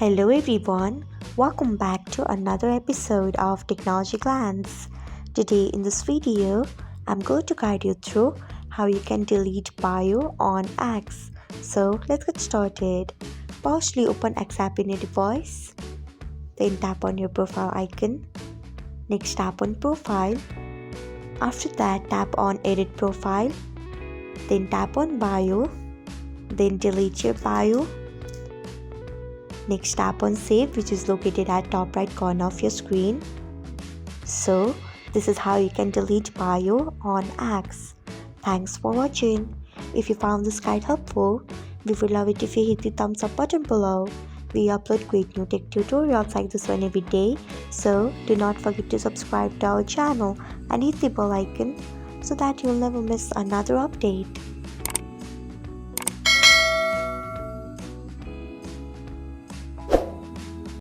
Hello everyone, welcome back to another episode of Technologyglance. Today in this video, I'm going to guide you through how you can delete bio on X. So let's get started. Firstly, open X app in your device. Then tap on your profile icon. Next tap on profile. After that, tap on edit profile. Then tap on bio. Then delete your bio. Next tap on save, which is located at top right corner of your screen. So this is how you can delete bio on X. Thanks for watching. If you found this guide helpful, we would love it if you hit the thumbs up button below. We upload great new tech tutorials like this one every day, so do not forget to subscribe to our channel and hit the bell icon so that you'll never miss another update.